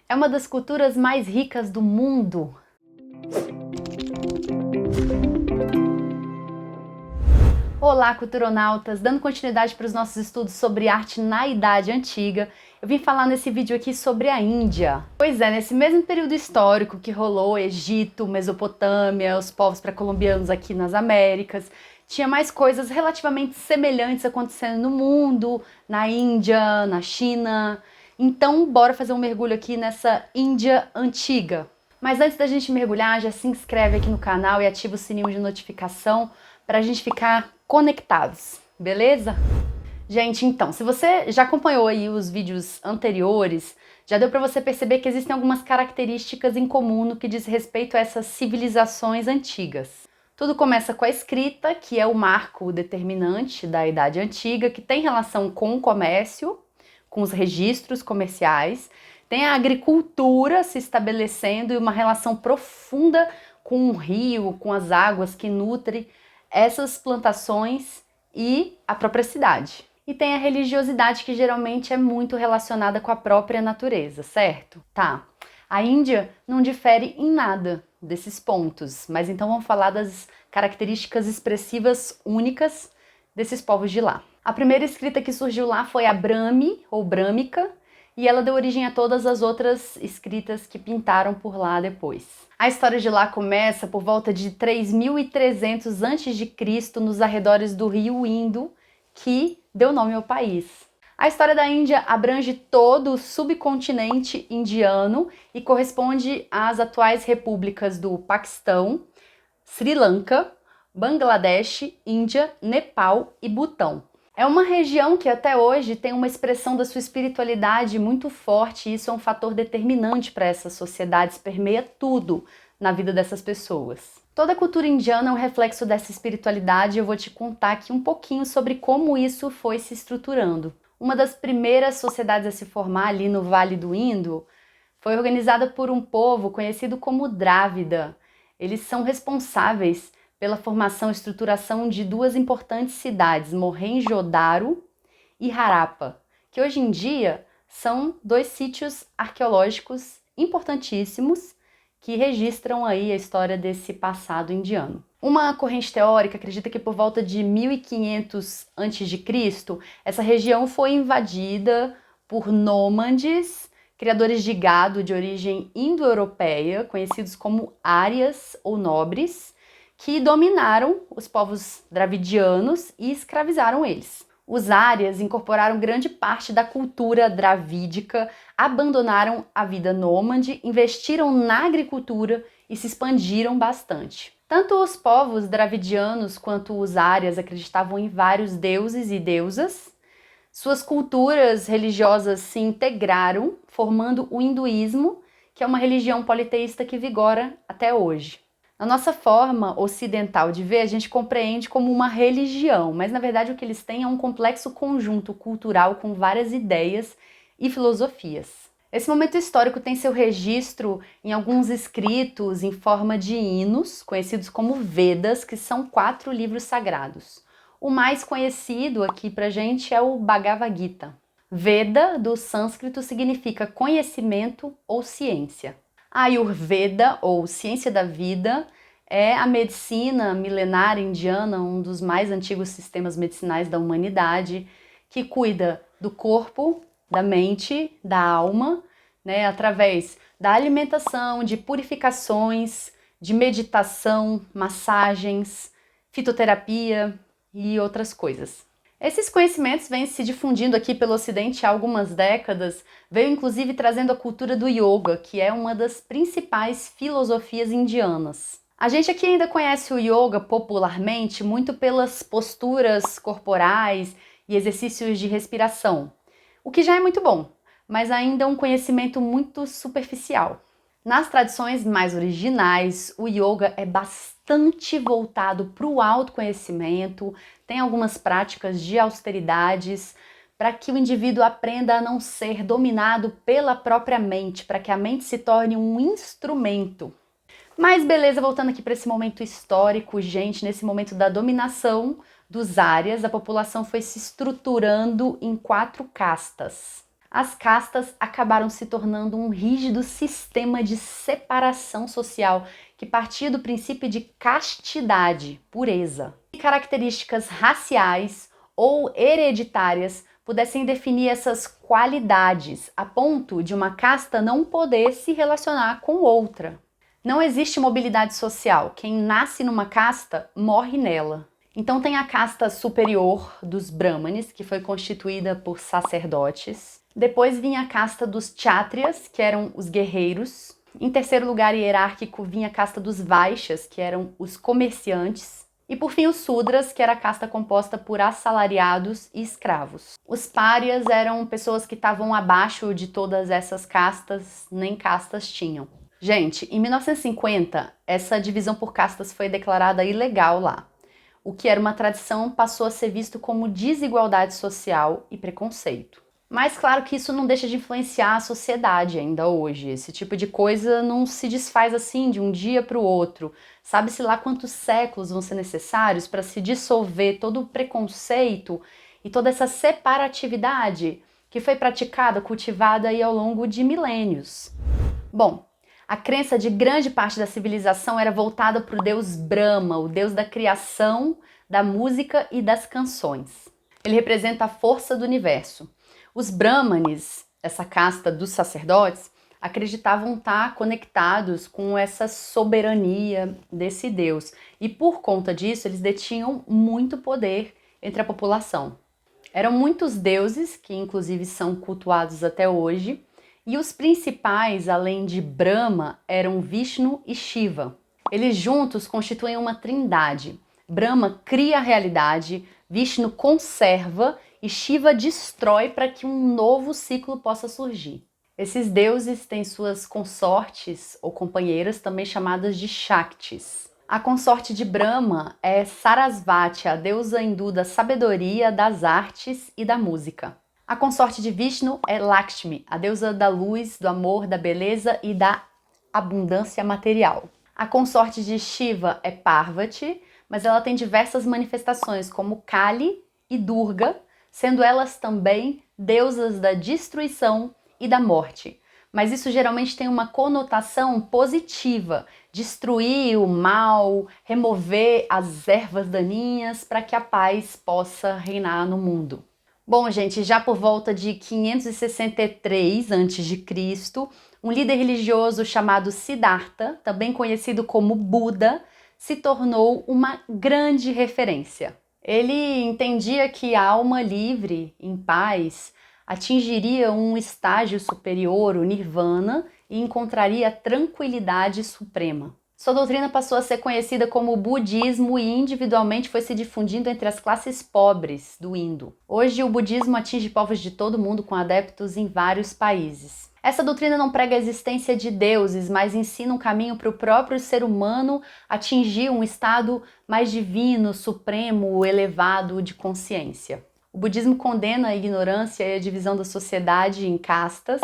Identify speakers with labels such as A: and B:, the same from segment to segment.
A: É uma das culturas mais ricas do mundo. Olá, culturonautas! Dando continuidade para os nossos estudos sobre arte na Idade Antiga, eu vim falar nesse vídeo aqui sobre a Índia. Pois é, nesse mesmo período histórico que rolou Egito, Mesopotâmia, os povos pré-colombianos aqui nas Américas, tinha mais coisas relativamente semelhantes acontecendo no mundo, na Índia, na China. Então, bora fazer um mergulho aqui nessa Índia antiga. Mas antes da gente mergulhar, já se inscreve aqui no canal e ativa o sininho de notificação para a gente ficar conectados, beleza? Gente, então, se você já acompanhou aí os vídeos anteriores, já deu para você perceber que existem algumas características em comum no que diz respeito a essas civilizações antigas. Tudo começa com a escrita, que é o marco determinante da Idade Antiga, que tem relação com o comércio, com os registros comerciais, tem a agricultura se estabelecendo e uma relação profunda com o rio, com as águas que nutrem essas plantações e a própria cidade. E tem a religiosidade, que geralmente é muito relacionada com a própria natureza, certo? Tá. A Índia não difere em nada desses pontos, mas então vamos falar das características expressivas únicas desses povos de lá. A primeira escrita que surgiu lá foi a Brahmi, ou Brâmica, e ela deu origem a todas as outras escritas que pintaram por lá depois. A história de lá começa por volta de 3300 a.C., nos arredores do rio Indo, que deu nome ao país. A história da Índia abrange todo o subcontinente indiano e corresponde às atuais repúblicas do Paquistão, Sri Lanka, Bangladesh, Índia, Nepal e Butão. É uma região que até hoje tem uma expressão da sua espiritualidade muito forte, e isso é um fator determinante para essas sociedades, permeia tudo na vida dessas pessoas. Toda a cultura indiana é um reflexo dessa espiritualidade e eu vou te contar aqui um pouquinho sobre como isso foi se estruturando. Uma das primeiras sociedades a se formar ali no Vale do Indo foi organizada por um povo conhecido como Drávida. Eles são responsáveis pela formação e estruturação de duas importantes cidades, Mohenjo-Daro e Harappa, que hoje em dia são dois sítios arqueológicos importantíssimos que registram aí a história desse passado indiano. Uma corrente teórica acredita que por volta de 1500 a.C., essa região foi invadida por nômades, criadores de gado de origem indo-europeia, conhecidos como árias ou nobres, que dominaram os povos dravidianos e escravizaram eles. Os árias incorporaram grande parte da cultura dravídica, abandonaram a vida nômade, investiram na agricultura e se expandiram bastante. Tanto os povos dravidianos quanto os árias acreditavam em vários deuses e deusas. Suas culturas religiosas se integraram, formando o hinduísmo, que é uma religião politeísta que vigora até hoje. Na nossa forma ocidental de ver, a gente compreende como uma religião, mas na verdade o que eles têm é um complexo conjunto cultural com várias ideias e filosofias. Esse momento histórico tem seu registro em alguns escritos em forma de hinos, conhecidos como Vedas, que são 4 livros sagrados. O mais conhecido aqui pra gente é o Bhagavad Gita. Veda, do sânscrito, significa conhecimento ou ciência. A Ayurveda, ou ciência da vida, é a medicina milenar indiana, um dos mais antigos sistemas medicinais da humanidade, que cuida do corpo, da mente, da alma, né, através da alimentação, de purificações, de meditação, massagens, fitoterapia e outras coisas. Esses conhecimentos vêm se difundindo aqui pelo Ocidente há algumas décadas, veio inclusive trazendo a cultura do yoga, que é uma das principais filosofias indianas. A gente aqui ainda conhece o yoga popularmente muito pelas posturas corporais e exercícios de respiração, o que já é muito bom, mas ainda é um conhecimento muito superficial. Nas tradições mais originais, o yoga é bastante voltado para o autoconhecimento, tem algumas práticas de austeridades para que o indivíduo aprenda a não ser dominado pela própria mente, para que a mente se torne um instrumento. Mas beleza, voltando aqui para esse momento histórico, gente, nesse momento da dominação dos árias, a população foi se estruturando em 4 castas. As castas acabaram se tornando um rígido sistema de separação social que partia do princípio de castidade, pureza. E características raciais ou hereditárias pudessem definir essas qualidades, a ponto de uma casta não poder se relacionar com outra. Não existe mobilidade social. Quem nasce numa casta morre nela. Então tem a casta superior dos brahmanes, que foi constituída por sacerdotes. Depois vinha a casta dos kshatriyas, que eram os guerreiros. Em terceiro lugar hierárquico vinha a casta dos vaixas, que eram os comerciantes. E por fim os sudras, que era a casta composta por assalariados e escravos. Os párias eram pessoas que estavam abaixo de todas essas castas, nem castas tinham. Gente, em 1950, essa divisão por castas foi declarada ilegal lá. O que era uma tradição passou a ser visto como desigualdade social e preconceito. Mas claro que isso não deixa de influenciar a sociedade ainda hoje. Esse tipo de coisa não se desfaz assim de um dia para o outro. Sabe-se lá quantos séculos vão ser necessários para se dissolver todo o preconceito e toda essa separatividade que foi praticada, cultivada aí ao longo de milênios. Bom, a crença de grande parte da civilização era voltada para o deus Brahma, o deus da criação, da música e das canções. Ele representa a força do universo. Os brahmanes, essa casta dos sacerdotes, acreditavam estar conectados com essa soberania desse deus. E por conta disso, eles detinham muito poder entre a população. Eram muitos deuses, que inclusive são cultuados até hoje, e os principais, além de Brahma, eram Vishnu e Shiva. Eles juntos constituem uma trindade. Brahma cria a realidade, Vishnu conserva e Shiva destrói para que um novo ciclo possa surgir. Esses deuses têm suas consortes ou companheiras, também chamadas de Shaktis. A consorte de Brahma é Sarasvati, a deusa hindu da sabedoria, das artes e da música. A consorte de Vishnu é Lakshmi, a deusa da luz, do amor, da beleza e da abundância material. A consorte de Shiva é Parvati, mas ela tem diversas manifestações como Kali e Durga, sendo elas também deusas da destruição e da morte. Mas isso geralmente tem uma conotação positiva, destruir o mal, remover as ervas daninhas para que a paz possa reinar no mundo. Bom, gente, já por volta de 563 a.C., um líder religioso chamado Siddhartha, também conhecido como Buda, se tornou uma grande referência. Ele entendia que a alma livre, em paz, atingiria um estágio superior, o Nirvana, e encontraria a tranquilidade suprema. Sua doutrina passou a ser conhecida como budismo e individualmente foi se difundindo entre as classes pobres do Indo. Hoje o budismo atinge povos de todo o mundo com adeptos em vários países. Essa doutrina não prega a existência de deuses, mas ensina um caminho para o próprio ser humano atingir um estado mais divino, supremo, elevado de consciência. O budismo condena a ignorância e a divisão da sociedade em castas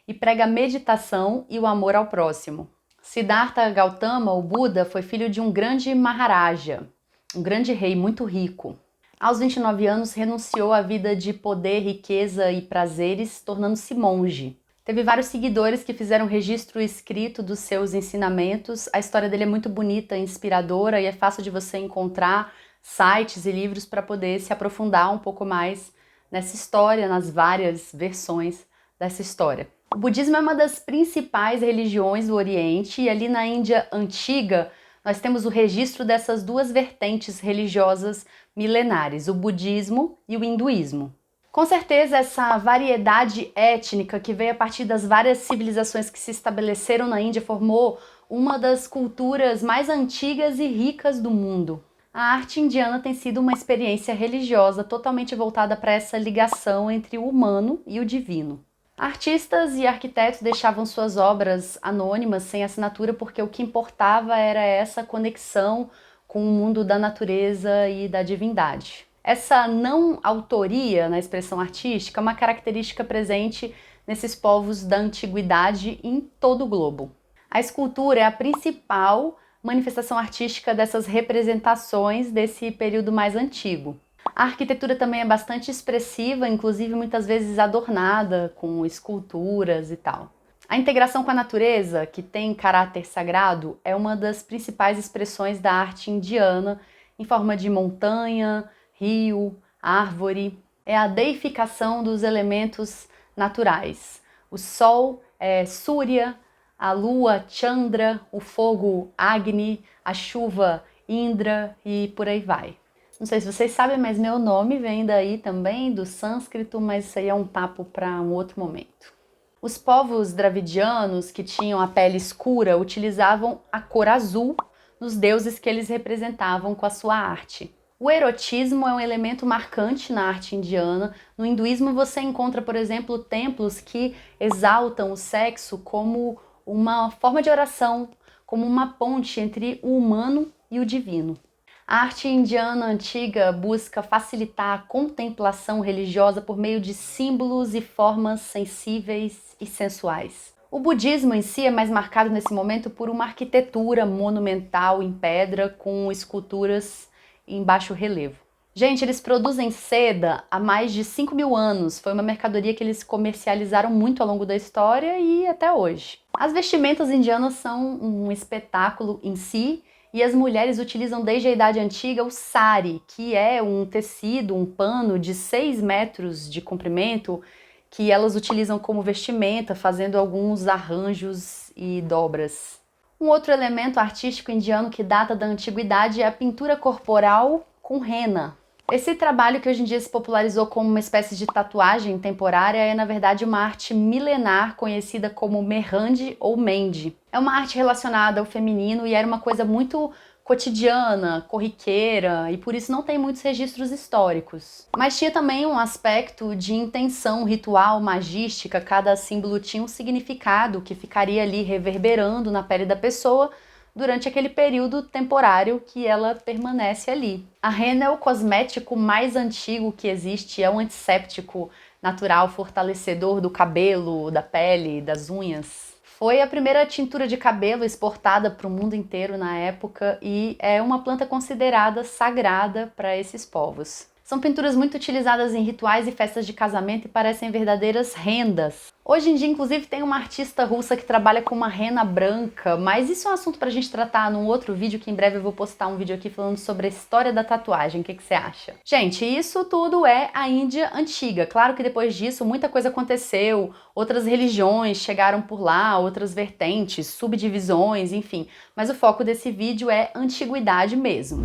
A: e prega a meditação e o amor ao próximo. Siddhartha Gautama, o Buda, foi filho de um grande Maharaja, um grande rei muito rico. Aos 29 anos, renunciou à vida de poder, riqueza e prazeres, tornando-se monge. Teve vários seguidores que fizeram registro escrito dos seus ensinamentos. A história dele é muito bonita, inspiradora e é fácil de você encontrar sites e livros para poder se aprofundar um pouco mais nessa história, nas várias versões dessa história. O budismo é uma das principais religiões do Oriente e ali na Índia antiga nós temos o registro dessas duas vertentes religiosas milenares, o budismo e o hinduísmo. Com certeza, essa variedade étnica que veio a partir das várias civilizações que se estabeleceram na Índia formou uma das culturas mais antigas e ricas do mundo. A arte indiana tem sido uma experiência religiosa totalmente voltada para essa ligação entre o humano e o divino. Artistas e arquitetos deixavam suas obras anônimas, sem assinatura, porque o que importava era essa conexão com o mundo da natureza e da divindade. Essa não autoria na expressão artística é uma característica presente nesses povos da antiguidade em todo o globo. A escultura é a principal manifestação artística dessas representações desse período mais antigo. A arquitetura também é bastante expressiva, inclusive muitas vezes adornada com esculturas e tal. A integração com a natureza, que tem caráter sagrado, é uma das principais expressões da arte indiana, em forma de montanha, rio, árvore. É a deificação dos elementos naturais. O sol é Surya, a lua Chandra, o fogo Agni, a chuva Indra e por aí vai. Não sei se vocês sabem, mas meu nome vem daí também, do sânscrito, mas isso aí é um papo para um outro momento. Os povos dravidianos, que tinham a pele escura, utilizavam a cor azul nos deuses que eles representavam com a sua arte. O erotismo é um elemento marcante na arte indiana. No hinduísmo você encontra, por exemplo, templos que exaltam o sexo como uma forma de oração, como uma ponte entre o humano e o divino. A arte indiana antiga busca facilitar a contemplação religiosa por meio de símbolos e formas sensíveis e sensuais. O budismo em si é mais marcado nesse momento por uma arquitetura monumental em pedra com esculturas em baixo relevo. Gente, eles produzem seda há mais de 5.000 anos. Foi uma mercadoria que eles comercializaram muito ao longo da história e até hoje. As vestimentas indianas são um espetáculo em si, e as mulheres utilizam desde a Idade Antiga o sari, que é um tecido, um pano de 6 metros de comprimento, que elas utilizam como vestimenta, fazendo alguns arranjos e dobras. Um outro elemento artístico indiano que data da antiguidade é a pintura corporal com rena. Esse trabalho, que hoje em dia se popularizou como uma espécie de tatuagem temporária, é na verdade uma arte milenar conhecida como Mehandi ou Mendi. É uma arte relacionada ao feminino e era uma coisa muito cotidiana, corriqueira, e por isso não tem muitos registros históricos. Mas tinha também um aspecto de intenção ritual, magística. Cada símbolo tinha um significado que ficaria ali reverberando na pele da pessoa durante aquele período temporário que ela permanece ali. A rena é o cosmético mais antigo que existe, é um antisséptico natural, fortalecedor do cabelo, da pele, das unhas. Foi a primeira tintura de cabelo exportada para o mundo inteiro na época e é uma planta considerada sagrada para esses povos. São pinturas muito utilizadas em rituais e festas de casamento e parecem verdadeiras rendas. Hoje em dia, inclusive, tem uma artista russa que trabalha com uma rena branca, mas isso é um assunto pra gente tratar num outro vídeo, que em breve eu vou postar um vídeo aqui falando sobre a história da tatuagem. O que você acha? Gente, isso tudo é a Índia antiga. Claro que depois disso muita coisa aconteceu, outras religiões chegaram por lá, outras vertentes, subdivisões, enfim. Mas o foco desse vídeo é antiguidade mesmo.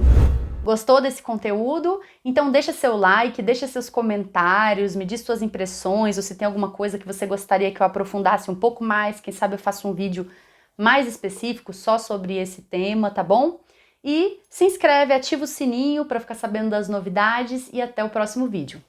A: Gostou desse conteúdo? Então deixa seu like, deixa seus comentários, me diz suas impressões, ou se tem alguma coisa que você gostaria que eu aprofundasse um pouco mais, quem sabe eu faço um vídeo mais específico só sobre esse tema, tá bom? E se inscreve, ativa o sininho para ficar sabendo das novidades e até o próximo vídeo.